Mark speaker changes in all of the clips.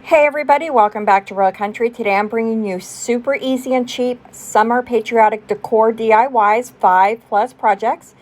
Speaker 1: Hey everybody, welcome back to Real Country. Today I'm bringing you super easy and cheap summer patriotic decor DIYs, 5+ projects.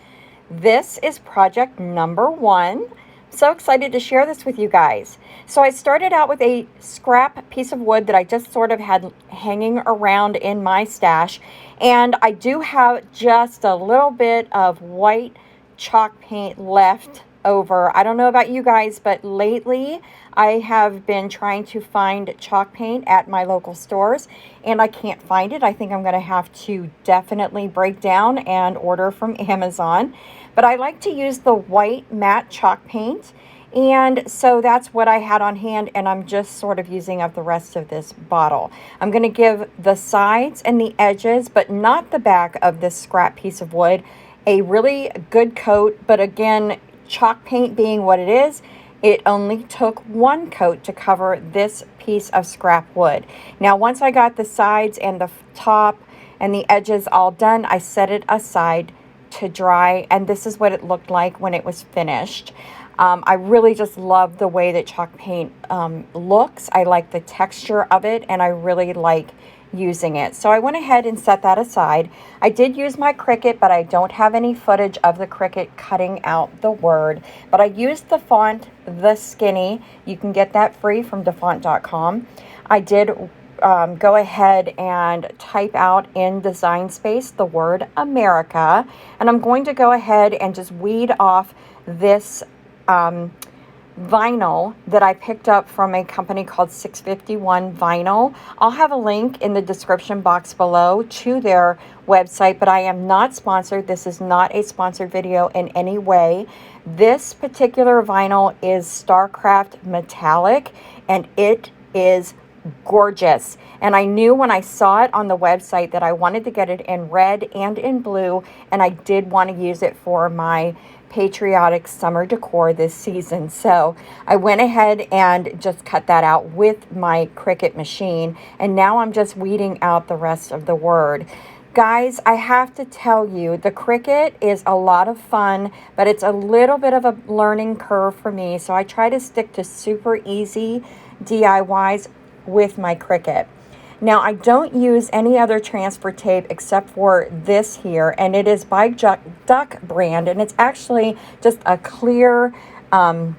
Speaker 1: This is project number 1. So excited to share this with you guys. So I started out with a scrap piece of wood that I just sort of had hanging around in my stash. And I do have just a little bit of white chalk paint left over. I don't know about you guys, but lately I have been trying to find chalk paint at my local stores and I can't find it. I think I'm going to have to definitely break down and order from Amazon. But I like to use the white matte chalk paint, and so that's what I had on hand, and I'm just sort of using up the rest of this bottle. I'm going to give the sides and the edges, but not the back of this scrap piece of wood, a really good coat. But again, chalk paint being what it is, it only took one coat to cover this piece of scrap wood. Now, once I got the sides and the top and the edges all done, I set it aside to dry, and this is what it looked like when it was finished. I really just love the way that chalk paint looks. I like the texture of it, and I really like using it. So I went ahead and set that aside. I did use my Cricut, but I don't have any footage of the Cricut cutting out the word. But I used the font, The Skinny. You can get that free from defont.com. I did go ahead and type out in Design Space the word America. And I'm going to go ahead and just weed off this vinyl that I picked up from a company called 651 Vinyl. I'll have a link in the description box below to their website, but I am not sponsored. This is not a sponsored video in any way. This particular vinyl is Starcraft Metallic, and it is gorgeous. And I knew when I saw it on the website that I wanted to get it in red and in blue, and I did want to use it for my patriotic summer decor this season. So I went ahead and just cut that out with my Cricut machine, and now I'm just weeding out the rest of the word. Guys, I have to tell you, the Cricut is a lot of fun, but it's a little bit of a learning curve for me, so I try to stick to super easy DIYs with my Cricut. Now, I don't use any other transfer tape except for this here, and it is by Duck brand, and it's actually just a clear, I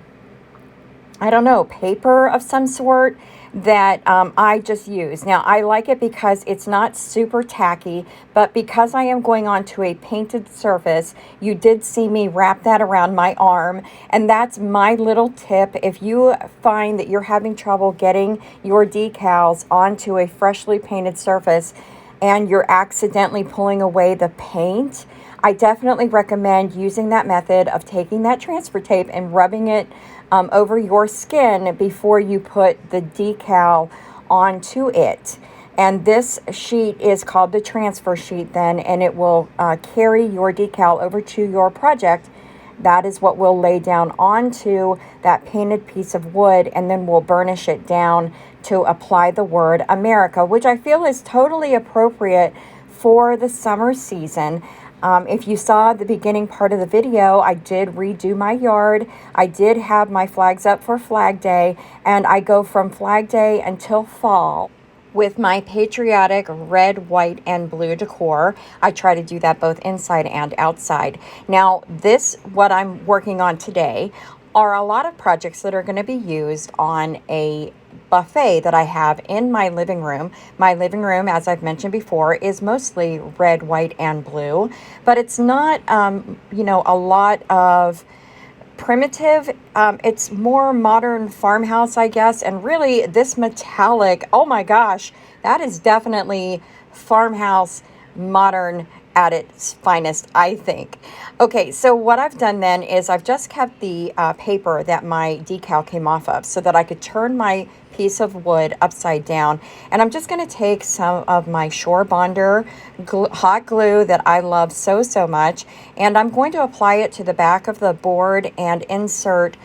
Speaker 1: don't know, paper of some sort that I just use. Now, I like it because it's not super tacky, but because I am going on to a painted surface, you did see me wrap that around my arm, and that's my little tip. If you find that you're having trouble getting your decals onto a freshly painted surface and you're accidentally pulling away the paint, I definitely recommend using that method of taking that transfer tape and rubbing it over your skin before you put the decal onto it. And this sheet is called the transfer sheet then, and it will carry your decal over to your project. That is what we'll lay down onto that painted piece of wood, and then we'll burnish it down to apply the word America, which I feel is totally appropriate for the summer season. If you saw the beginning part of the video, I did redo my yard. I did have my flags up for Flag Day, and I go from Flag Day until fall with my patriotic red, white, and blue decor. I try to do that both inside and outside. Now, what I'm working on today, are a lot of projects that are going to be used on a buffet that I have in my living room. My living room, as I've mentioned before, is mostly red, white, and blue, but it's not, a lot of primitive. It's more modern farmhouse, I guess. And really this metallic, oh my gosh, that is definitely farmhouse modern at its finest, I think. Okay, so what I've done then is I've just kept the paper that my decal came off of so that I could turn my piece of wood upside down. And I'm just going to take some of my Shore Bonder hot glue that I love so much, and I'm going to apply it to the back of the board and insert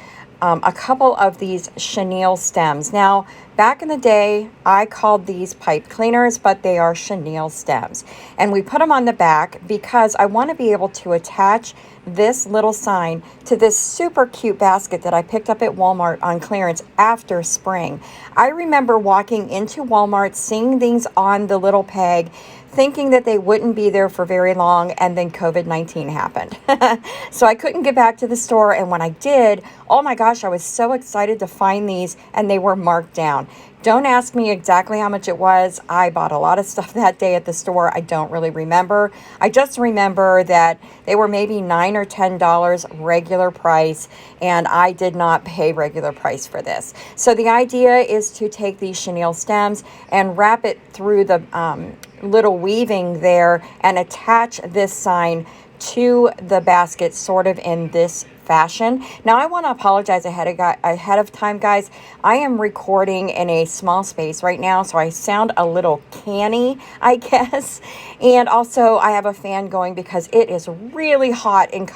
Speaker 1: a couple of these chenille stems. Now, Back in the day, I called these pipe cleaners, but they are chenille stems. And we put them on the back because I want to be able to attach this little sign to this super cute basket that I picked up at Walmart on clearance after spring. I remember walking into Walmart, seeing these on the little peg, thinking that they wouldn't be there for very long, and then COVID-19 happened. So I couldn't get back to the store, and when I did, oh my gosh, I was so excited to find these, and they were marked down. Don't ask me exactly how much it was. I bought a lot of stuff that day at the store. I don't really remember. I just remember that they were maybe $9 or $10 regular price, and I did not pay regular price for this. So the idea is to take these chenille stems and wrap it through the little weaving there and attach this sign to the basket sort of in this fashion. Now I want to apologize ahead of time, guys. I am recording in a small space right now, so I sound a little canny, I guess. And also I have a fan going because it is really hot in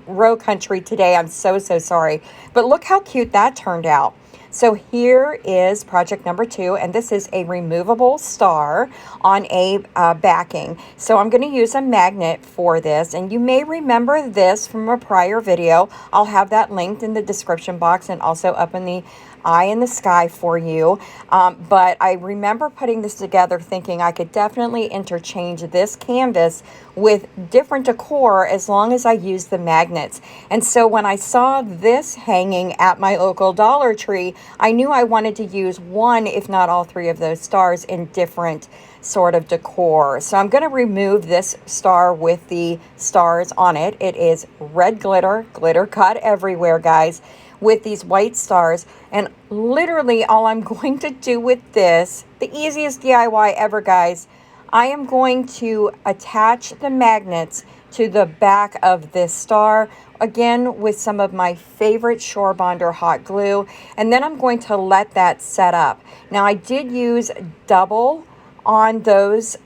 Speaker 1: row country today. I'm so sorry. But look how cute that turned out. So here is project number 2, and this is a removable star on a backing. So I'm going to use a magnet for this, and you may remember this from a prior video. I'll have that linked in the description box and also up in the eye in the sky for you. But I remember putting this together thinking I could definitely interchange this canvas with different decor as long as I use the magnets. And so when I saw this hanging at my local Dollar Tree, I knew I wanted to use one, if not all 3 of those stars in different sort of decor. So I'm going to remove this star with the stars on it. It is red glitter cut everywhere, guys, with these white stars. And literally all I'm going to do with this, the easiest DIY ever, guys, I am going to attach the magnets to the back of this star, again with some of my favorite Shore Bonder hot glue, and then I'm going to let that set up. Now I did use double on those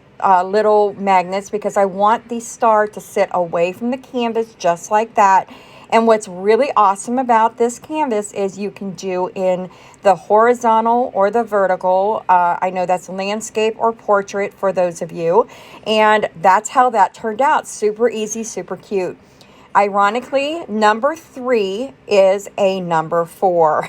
Speaker 1: little magnets because I want the star to sit away from the canvas just like that. And what's really awesome about this canvas is you can do in the horizontal or the vertical. I know that's landscape or portrait for those of you. And that's how that turned out. Super easy, super cute. Ironically, number 3 is a number 4.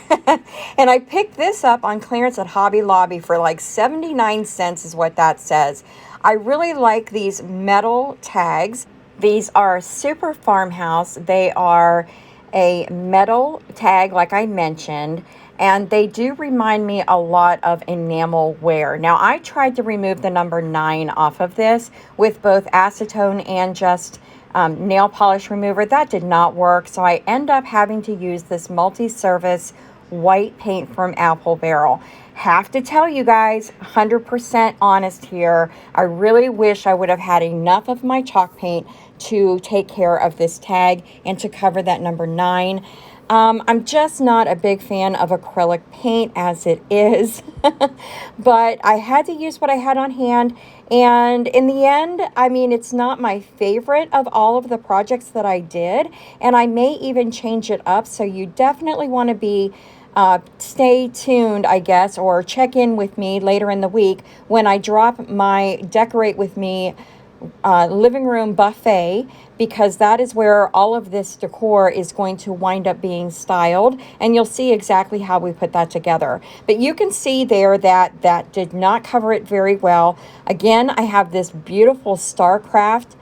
Speaker 1: And I picked this up on clearance at Hobby Lobby for like 79 cents is what that says. I really like these metal tags. These are super Farmhouse. They are a metal tag, like I mentioned, and they do remind me a lot of enamel wear. Now, I tried to remove the number 9 off of this with both acetone and just nail polish remover. That did not work, so I end up having to use this multi-surface white paint from Apple Barrel. Have to tell you guys, 100% honest here, I really wish I would have had enough of my chalk paint to take care of this tag and to cover that number 9. I'm just not a big fan of acrylic paint as it is, but I had to use what I had on hand. And in the end, I mean, it's not my favorite of all of the projects that I did, and I may even change it up. So you definitely want to be stay tuned, I guess, or check in with me later in the week when I drop my Decorate With Me living room buffet, because that is where all of this decor is going to wind up being styled, and you'll see exactly how we put that together. But you can see there that that did not cover it very well. Again, I have this beautiful Starcraft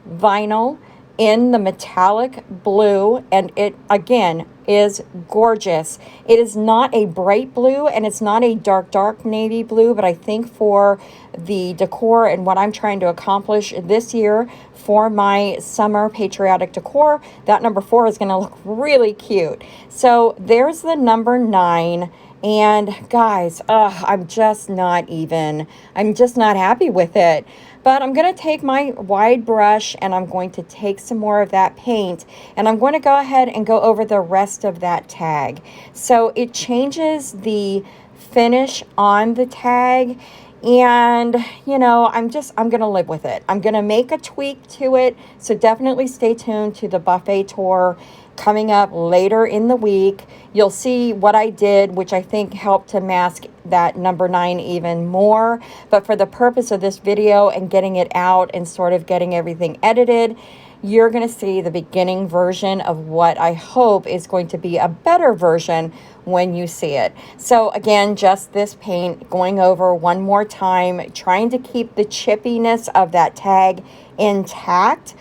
Speaker 1: vinyl in the metallic blue, and it again is gorgeous. It is not a bright blue and it's not a dark navy blue, but I think for the decor and what I'm trying to accomplish this year for my summer patriotic decor, that number 4 is going to look really cute. So there's the number 9. And guys, I'm just not happy with it. But I'm going to take my wide brush and I'm going to take some more of that paint, and I'm going to go ahead and go over the rest of that tag. So it changes the finish on the tag, and you know, I'm going to live with it. I'm going to make a tweak to it. So definitely stay tuned to the buffet tour coming up later in the week. You'll see what I did, which I think helped to mask that number 9 even more. But for the purpose of this video and getting it out and sort of getting everything edited, you're going to see the beginning version of what I hope is going to be a better version when you see it. So again, just this paint, going over one more time, trying to keep the chippiness of that tag intact,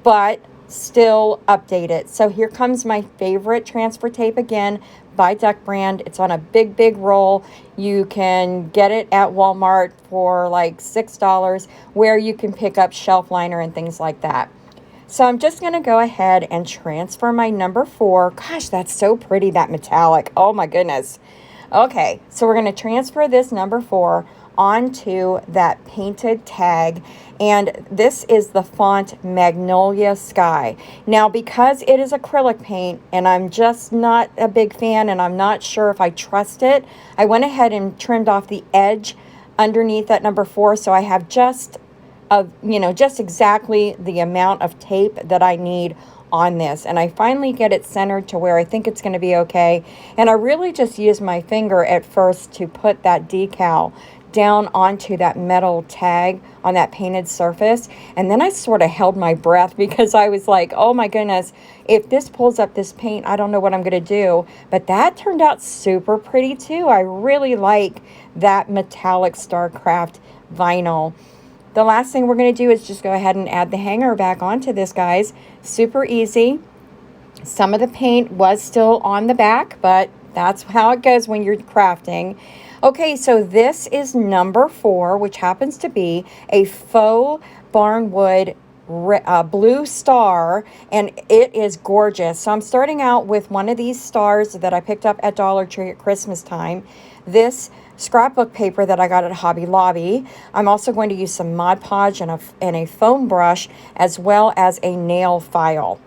Speaker 1: but still update it. So here comes my favorite transfer tape again by Duck Brand. It's on a big roll. You can get it at Walmart for like $6, where you can pick up shelf liner and things like that. So I'm just going to go ahead and transfer my number 4. Gosh, that's so pretty, that metallic. Oh my goodness. Okay, so we're going to transfer this number 4 onto that painted tag, and this is the font Magnolia Sky. Now, because it is acrylic paint and I'm just not a big fan and I'm not sure if I trust it, I went ahead and trimmed off the edge underneath that number 4, so I have just exactly the amount of tape that I need on this, and I finally get it centered to where I think it's going to be okay. And I really just use my finger at first to put that decal down onto that metal tag on that painted surface, and then I sort of held my breath because I was like, oh my goodness, if this pulls up this paint, I don't know what I'm going to do. But that turned out super pretty too. I really like that metallic StarCraft vinyl. The last thing we're going to do is just go ahead and add the hanger back onto this, guys. Super easy. Some of the paint was still on the back, but that's how it goes when you're crafting. Okay, so this is number 4, which happens to be a faux barnwood blue star, and it is gorgeous. So I'm starting out with one of these stars that I picked up at Dollar Tree at Christmas time. This scrapbook paper that I got at Hobby Lobby. I'm also going to use some Mod Podge and a foam brush, as well as a nail file.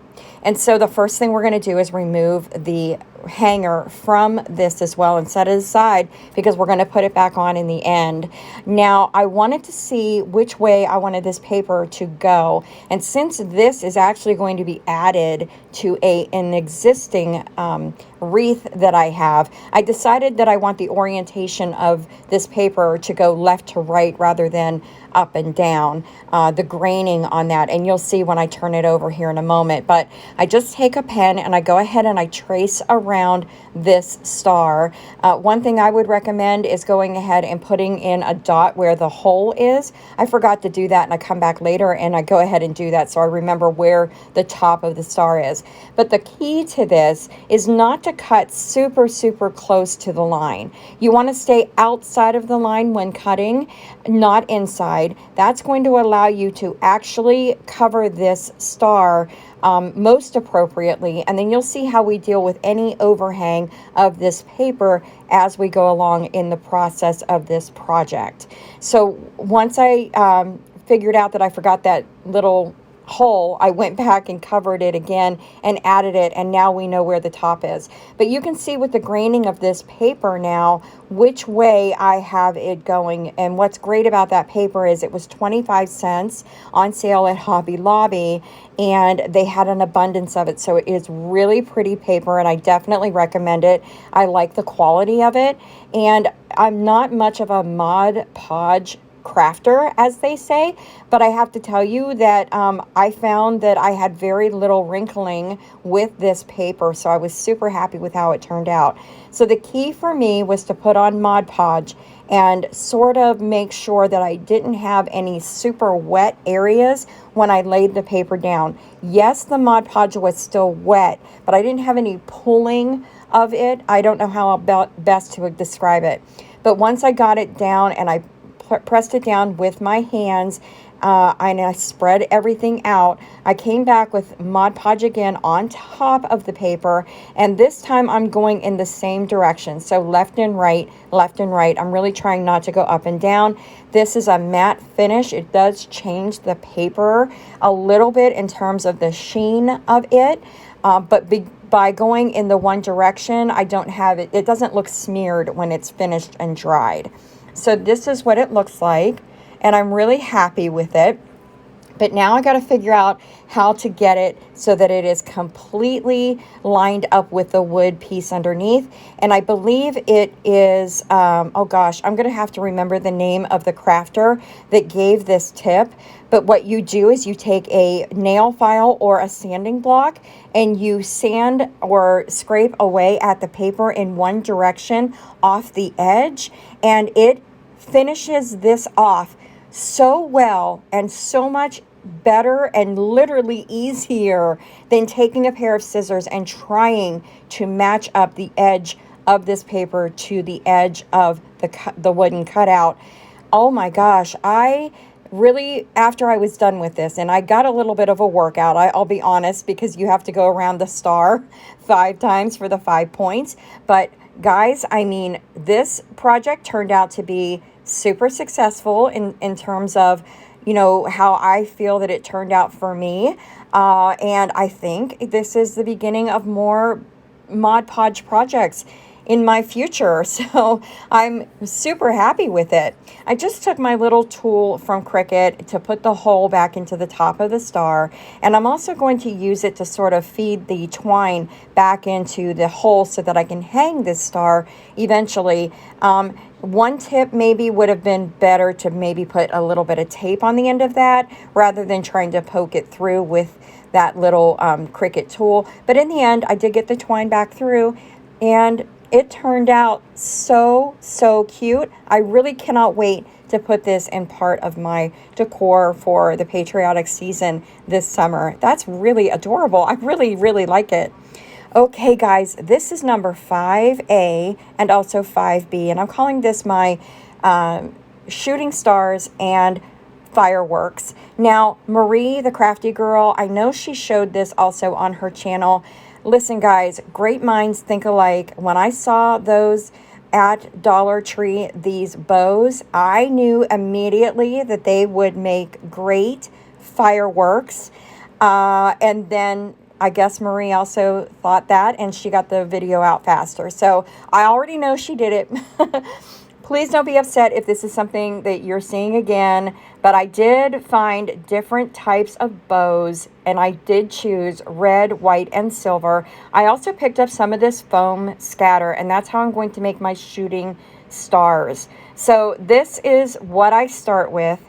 Speaker 1: And so the first thing we're going to do is remove the hanger from this as well and set it aside, because we're going to put it back on in the end. Now, I wanted to see which way I wanted this paper to go, and since this is actually going to be added to an existing wreath that I have, I decided that I want the orientation of this paper to go left to right rather than up and down, the graining on that, and you'll see when I turn it over here in a moment. But I just take a pen and I go ahead and I trace around this star. One thing I would recommend is going ahead and putting in a dot where the hole is. I forgot to do that, and I come back later and I go ahead and do that so I remember where the top of the star is. But the key to this is not to cut super close to the line. You want to stay outside of the line when cutting, not inside. That's going to allow you to actually cover this star most appropriately, and then you'll see how we deal with any overhang of this paper as we go along in the process of this project. So once I figured out that I forgot that little hole, I went back and covered it again and added it, and now we know where the top is. But you can see with the graining of this paper now which way I have it going. And what's great about that paper is it was 25 cents on sale at Hobby Lobby, and they had an abundance of it. So it is really pretty paper, and I definitely recommend it. I like the quality of it, and I'm not much of a Mod Podge crafter, as they say, but I have to tell you that I found that I had very little wrinkling with this paper, so I was super happy with how it turned out. So the key for me was to put on Mod Podge and sort of make sure that I didn't have any super wet areas when I laid the paper down. Yes, the Mod Podge was still wet, but I didn't have any pulling of it. I don't know how best to describe it. But once I got it down and I pressed it down with my hands, and I spread everything out, I came back with Mod Podge again on top of the paper, and this time I'm going in the same direction, so left and right, left and right. I'm really trying not to go up and down. This is a matte finish. It does change the paper a little bit in terms of the sheen of it, but by going in the one direction, I don't have it, it doesn't look smeared when it's finished and dried. So this is what it looks like, and I'm really happy with it. But now I got to figure out how to get it so that it is completely lined up with the wood piece underneath. And I believe it is, oh gosh, I'm going to have to remember the name of the crafter that gave this tip. But what you do is you take a nail file or a sanding block and you sand or scrape away at the paper in one direction off the edge, and it finishes this off so well and so much better and literally easier than taking a pair of scissors and trying to match up the edge of this paper to the edge of the wooden cutout. Oh my gosh, I really, after I was done with this, and I got a little bit of a workout, I'll be honest, because you have to go around the star 5 times for the 5 points. But guys, I mean, this project turned out to be super successful in terms of, you know, how I feel that it turned out for me. And I think this is the beginning of more Mod Podge projects in my future. So I'm super happy with it. I just took my little tool from Cricut to put the hole back into the top of the star. And I'm also going to use it to sort of feed the twine back into the hole so that I can hang this star eventually. One tip maybe would have been better to maybe put a little bit of tape on the end of that rather than trying to poke it through with that little Cricut tool. But in the end, I did get the twine back through, and it turned out so cute. I really cannot wait to put this in part of my decor for the Patriotic season this summer. That's really adorable. I really like it. Okay, guys, this is number 5A and also 5B, and I'm calling this my shooting stars and fireworks. Now, Marie, the crafty girl, I know she showed this also on her channel. Listen, guys, great minds think alike. When I saw those at Dollar Tree, these bows, I knew immediately that they would make great fireworks. And then I guess Marie also thought that, and she got the video out faster. So I already know she did it. Please don't be upset if this is something that you're seeing again, but I did find different types of bows, and I did choose red, white, and silver. I also picked up some of this foam scatter, and that's how I'm going to make my shooting stars. So this is what I start with,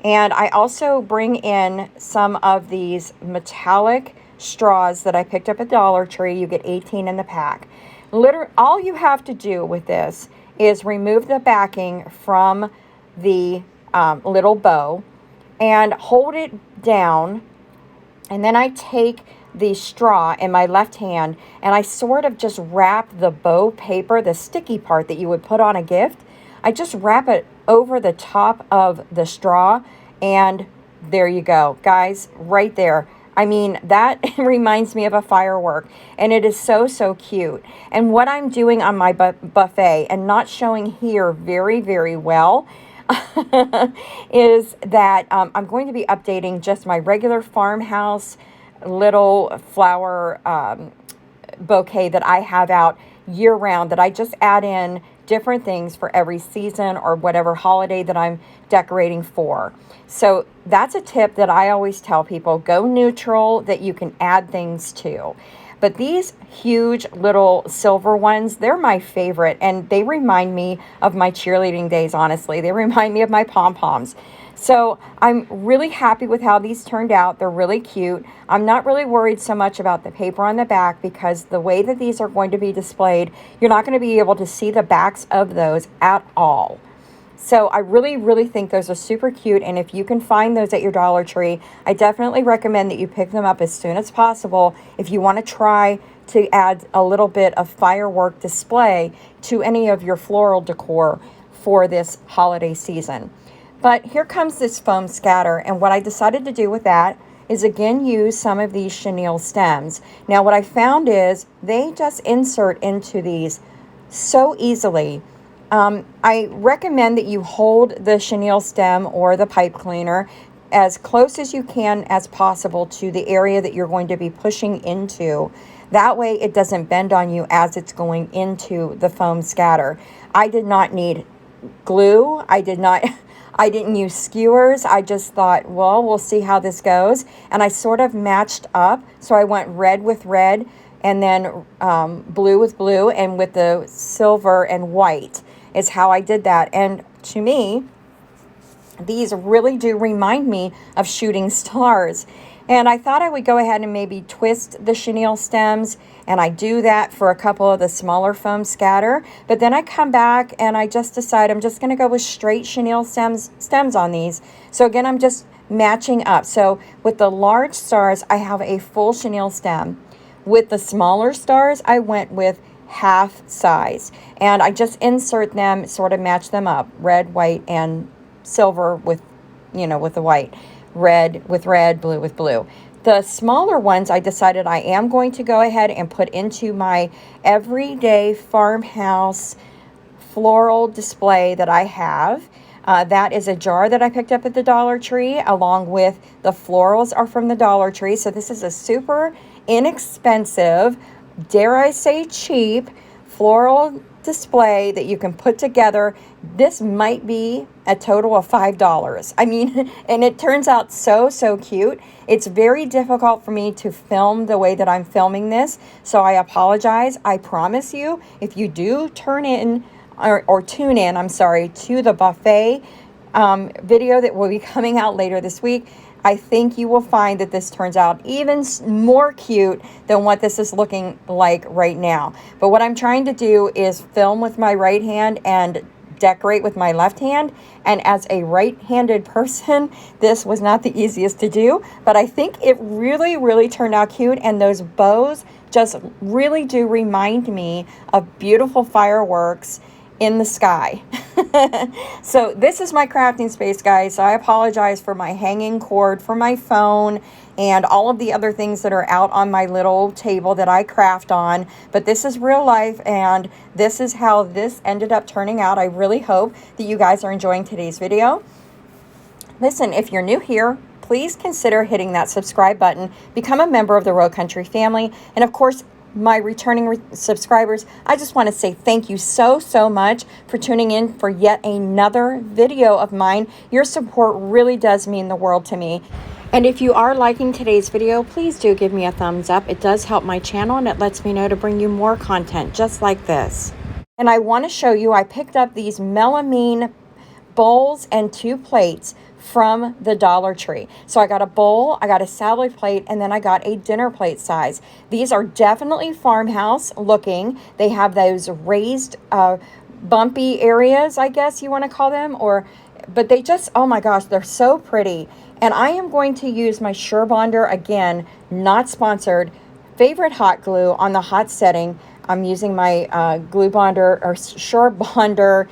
Speaker 1: and I also bring in some of these metallic straws that I picked up at Dollar Tree. You get 18 in the pack. All you have to do with this is remove the backing from the little bow and hold it down, and then I take the straw in my left hand and I sort of just wrap the bow paper, the sticky part that you would put on a gift. I just wrap it over the top of the straw, and there you go, guys, right there. I mean, that reminds me of a firework, and it is so cute. And what I'm doing on my buffet, and not showing here very well, is that I'm going to be updating just my regular Farmhouse little flower bouquet that I have out year round, that I just add in different things for every season or whatever holiday that I'm decorating for. So that's a tip that I always tell people: go neutral, that you can add things to. But these huge little silver ones, they're my favorite, and they remind me of my cheerleading days, honestly. They remind me of my pom-poms. So I'm really happy with how these turned out. They're really cute. I'm not really worried so much about the paper on the back, because the way that these are going to be displayed, you're not going to be able to see the backs of those at all. So I really think those are super cute, and if you can find those at your Dollar Tree, I definitely recommend that you pick them up as soon as possible if you want to try to add a little bit of firework display to any of your floral decor for this holiday season. But here comes this foam scatter, and what I decided to do with that is again use some of these chenille stems. Now what I found is they just insert into these so easily. I recommend that you hold the chenille stem or the pipe cleaner as close as you can as possible to the area that you're going to be pushing into. That way it doesn't bend on you as it's going into the foam scatter. I did not need glue. I I didn't use skewers. I just thought, well, we'll see how this goes. And I sort of matched up. So I went red with red and then blue with blue, and with the silver and white is how I did that. And to me, these really do remind me of shooting stars. And I thought I would go ahead and maybe twist the chenille stems, and I do that for a couple of the smaller foam scatter. But then I come back and I just decide I'm just going to go with straight chenille stems on these. So again, I'm just matching up. So with the large stars, I have a full chenille stem. With the smaller stars, I went with half size. And I just insert them, sort of match them up, red, white, and silver with, with the white. Red with red, blue with blue. The smaller ones, I decided I am going to go ahead and put into my everyday farmhouse floral display that I have. That is a jar that I picked up at the Dollar Tree, along with the florals are from the Dollar Tree. So this is a super inexpensive, dare I say cheap, floral display that you can put together. This might be a total of $5. I mean, and it turns out so cute. It's very difficult for me to film the way that I'm filming this, so I apologize. I promise you, if you do turn in or tune in, I'm sorry, to the buffet video that will be coming out later this week, I think you will find that this turns out even more cute than what this is looking like right now. But what I'm trying to do is film with my right hand and decorate with my left hand. And as a right-handed person, this was not the easiest to do. But I think it really turned out cute. And those bows just really do remind me of beautiful fireworks in the sky. So this is my crafting space, guys. So I apologize for my hanging cord for my phone and all of the other things that are out on my little table that I craft on. But this is real life, and this is how this ended up turning out. I really hope that you guys are enjoying today's video. Listen, if you're new here, please consider hitting that subscribe button, become a member of the Row Country family, and of course, my returning subscribers, I just want to say thank you so much for tuning in for yet another video of mine. Your support really does mean the world to me. And if you are liking today's video, please do give me a thumbs up. It does help my channel, and it lets me know to bring you more content just like this. And I want to show you, I picked up these melamine bowls and 2 plates from the Dollar Tree. So I got a bowl, I got a salad plate, and then I got a dinner plate size. These are definitely farmhouse looking. They have those raised bumpy areas, I guess you want to call them, but they just, oh my gosh, they're so pretty. And I am going to use my Surebonder, again, not sponsored, favorite hot glue on the hot setting. I'm using my glue bonder or Surebonder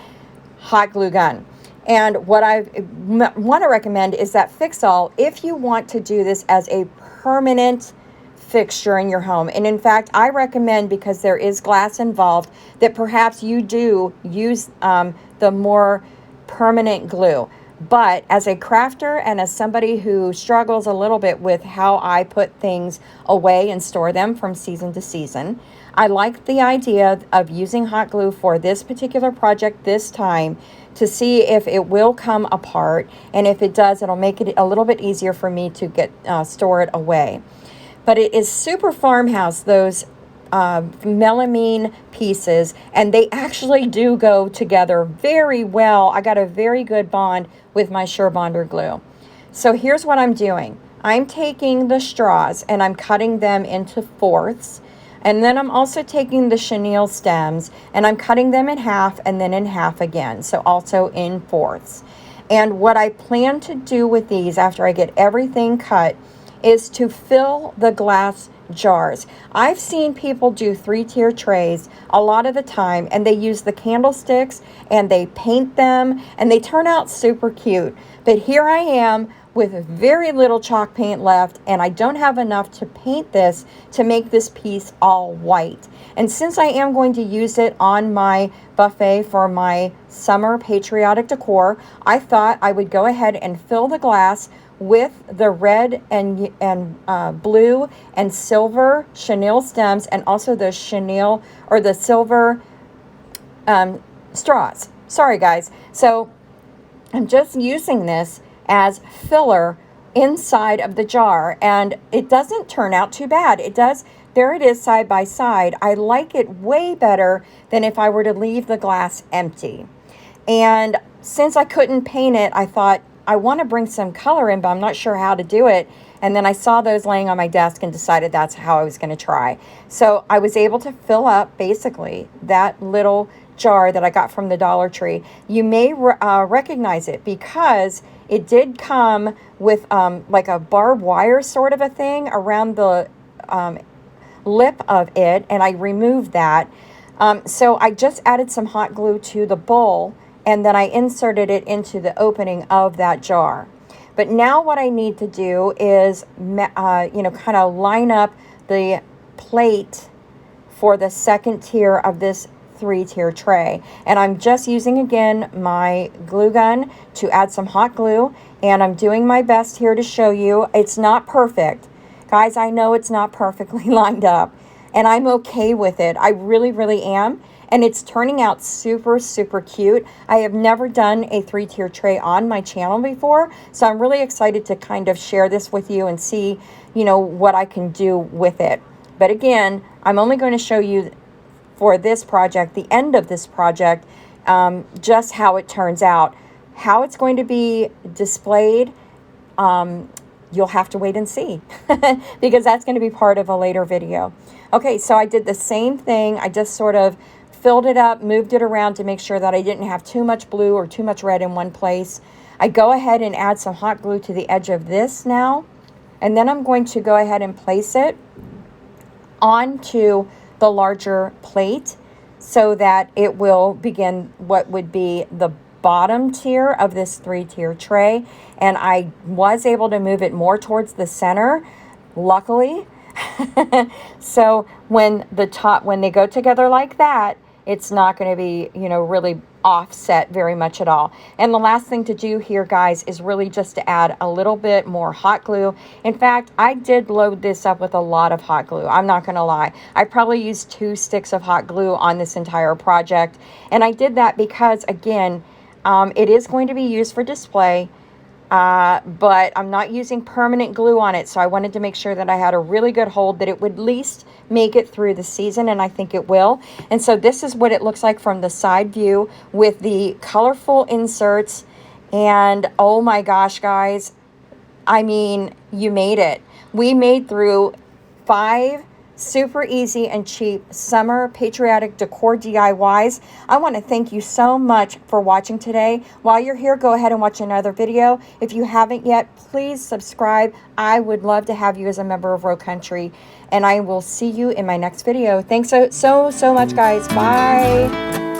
Speaker 1: hot glue gun. And what I want to recommend is that Fix-All if you want to do this as a permanent fixture in your home. And in fact, I recommend, because there is glass involved, that perhaps you do use the more permanent glue. But as a crafter and as somebody who struggles a little bit with how I put things away and store them from season to season, I like the idea of using hot glue for this particular project this time to see if it will come apart. And if it does, it'll make it a little bit easier for me to store it away. But it is super farmhouse, those melamine pieces, and they actually do go together very well. I got a very good bond with my Surebonder glue. So here's what I'm doing. I'm taking the straws and I'm cutting them into fourths. And then I'm also taking the chenille stems and I'm cutting them in half and then in half again. So also in fourths. And what I plan to do with these after I get everything cut is to fill the glass jars. I've seen people do 3-tier trays a lot of the time, and they use the candlesticks and they paint them and they turn out super cute. But here I am with very little chalk paint left, and I don't have enough to paint this to make this piece all white. And since I am going to use it on my buffet for my summer patriotic decor, I thought I would go ahead and fill the glass with the red and blue and silver chenille stems, and also the chenille or the silver straws. Sorry guys. So I'm just using this as filler inside of the jar, and it doesn't turn out too bad. It does. There it is side by side. I like it way better than if I were to leave the glass empty. And since I couldn't paint it, I thought I want to bring some color in, but I'm not sure how to do it. And then I saw those laying on my desk and decided that's how I was going to try. So I was able to fill up basically that little jar that I got from the Dollar Tree. You may recognize it because it did come with like a barbed wire sort of a thing around the lip of it, and I removed that. So I just added some hot glue to the bowl, and then I inserted it into the opening of that jar. But now what I need to do is, kind of line up the plate for the second tier of this 3-tier tray. And I'm just using, again, my glue gun to add some hot glue. And I'm doing my best here to show you. It's not perfect. Guys, I know it's not perfectly lined up. And I'm okay with it. I really, really am. And it's turning out super, super cute. I have never done a 3-tier tray on my channel before. So I'm really excited to kind of share this with you and see, what I can do with it. But again, I'm only going to show you for this project, the end of this project, just how it turns out. How it's going to be displayed, you'll have to wait and see because that's going to be part of a later video. Okay, so I did the same thing. I just sort of filled it up, moved it around to make sure that I didn't have too much blue or too much red in one place. I go ahead and add some hot glue to the edge of this now, and then I'm going to go ahead and place it onto the larger plate so that it will begin what would be the bottom tier of this 3-tier tray. And I was able to move it more towards the center, luckily. So when they go together like that, it's not going to be, really offset very much at all. And the last thing to do here, guys, is really just to add a little bit more hot glue. In fact, I did load this up with a lot of hot glue. I'm not going to lie. I probably used 2 sticks of hot glue on this entire project. And I did that because, again, it is going to be used for display. But I'm not using permanent glue on it, so I wanted to make sure that I had a really good hold, that it would at least make it through the season, and I think it will. And so this is what it looks like from the side view with the colorful inserts. And oh my gosh, guys, I mean, you made it. We made through 5 super easy and cheap summer patriotic decor DIYs. I want to thank you so much for watching today. While you're here, go ahead and watch another video. If you haven't yet, please subscribe. I would love to have you as a member of Row Country, and I will see you in my next video. Thanks so much, guys. Bye.